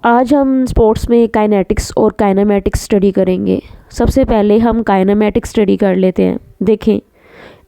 आज हम स्पोर्ट्स में काइनेटिक्स और काइनेमैटिक्स स्टडी करेंगे। सबसे पहले हम काइनेमैटिक्स स्टडी कर लेते हैं। देखें,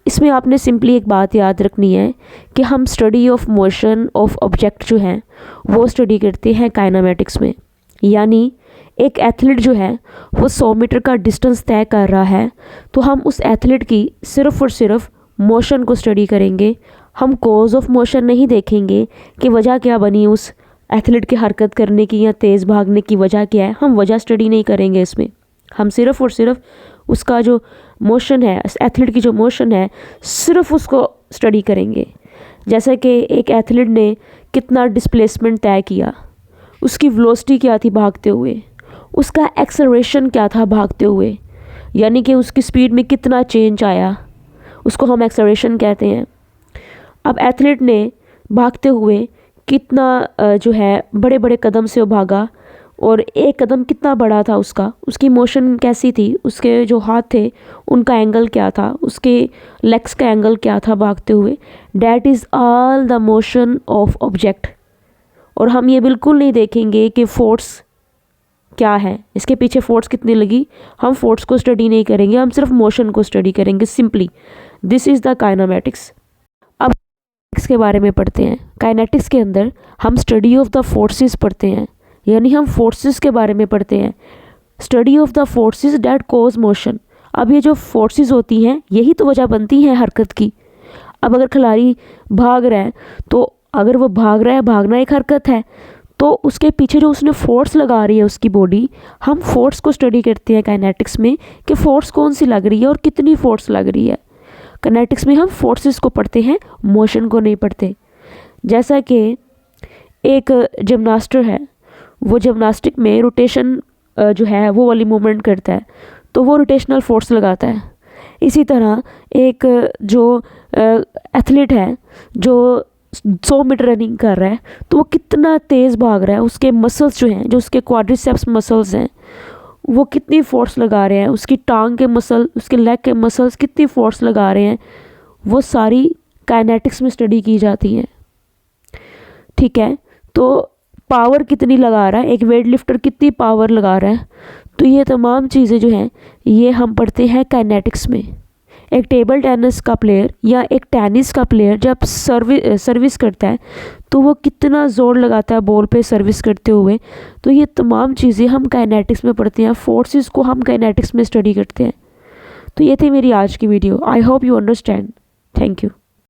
इसमें आपने सिंपली एक बात याद रखनी है कि हम study of motion of object जो है वो स्टडी करते हैं काइनेमैटिक्स में। यानी एक एथलीट जो है वो 100 मीटर का डिस्टेंस तय कर रहा है, तो हम उस एथलीट की सिर्फ़ और सिर्फ मोशन को स्टडी करेंगे। हम कॉज ऑफ मोशन नहीं देखेंगे कि वजह क्या बनी उस एथलीट की हरकत करने की या तेज़ भागने की वजह क्या है। हम वजह स्टडी नहीं करेंगे इसमें। हम सिर्फ़ और सिर्फ उसका जो मोशन है, एथलीट की जो मोशन है, सिर्फ उसको स्टडी करेंगे। जैसे कि एक एथलीट ने कितना डिस्प्लेसमेंट तय किया, उसकी वेलोसिटी क्या थी भागते हुए, उसका एक्सेलरेशन क्या था भागते हुए, यानी कि उसकी स्पीड में कितना चेंज आया, उसको हम एक्सेलरेशन कहते हैं। अब एथलीट ने भागते हुए कितना जो है बड़े बड़े कदम से वो भागा और एक कदम कितना बड़ा था उसकी मोशन कैसी थी, उसके जो हाथ थे उनका एंगल क्या था, उसके लेग्स का एंगल क्या था भागते हुए। That is all the motion of object. और हम ये बिल्कुल नहीं देखेंगे कि फोर्स क्या है, इसके पीछे फोर्स कितनी लगी। हम फोर्स को स्टडी नहीं करेंगे, हम सिर्फ मोशन को स्टडी करेंगे simply. This is the kinematics. अब के बारे में पढ़ते हैं। काइनेटिक्स के अंदर हम स्टडी ऑफ द फोर्सेस पढ़ते हैं, यानी हम फोर्सेस के बारे में पढ़ते हैं। Study of the forces that cause motion. अब ये जो फोर्सेस होती हैं यही तो वजह बनती है हरकत की। अब अगर खिलाड़ी भाग रहा है, तो अगर वो भाग रहा है, भागना एक हरकत है, तो उसके पीछे जो उसने फोर्स लगा रही है उसकी बॉडी, हम फोर्स को स्टडी करते हैं काइनेटिक्स में कि फोर्स कौन सी लग रही है और कितनी फोर्स लग रही है। काइनेटिक्स में हम फोर्सेस को पढ़ते हैं, मोशन को नहीं पढ़ते। जैसा कि एक जिम्नास्टर है, वो जिम्नास्टिक में रोटेशन जो है वो वाली मूवमेंट करता है, तो वो रोटेशनल फोर्स लगाता है। इसी तरह एक जो एथलीट है जो 100 मीटर रनिंग कर रहा है, तो वो कितना तेज़ भाग रहा है, उसके मसल्स जो हैं, जो उसके क्वाड्रिसेप्स मसल्स हैं, वो कितनी फोर्स लगा रहे हैं, उसकी टांग के मसल, उसके लेग के मसल्स कितनी फोर्स लगा रहे हैं, वो सारी काइनेटिक्स में स्टडी की जाती हैं। ठीक है, तो पावर कितनी लगा रहा है, एक वेट लिफ्टर कितनी पावर लगा रहा है, तो ये तमाम चीज़ें जो हैं ये हम पढ़ते हैं काइनेटिक्स में। एक टेबल टेनिस का प्लेयर या एक टेनिस का प्लेयर जब सर्विस करता है, तो वो कितना ज़ोर लगाता है बॉल पे सर्विस करते हुए, तो ये तमाम चीज़ें हम काइनेटिक्स में पढ़ते हैं। फोर्सेस को हम काइनेटिक्स में स्टडी करते हैं। तो ये थी मेरी आज की video. I hope you understand. Thank you.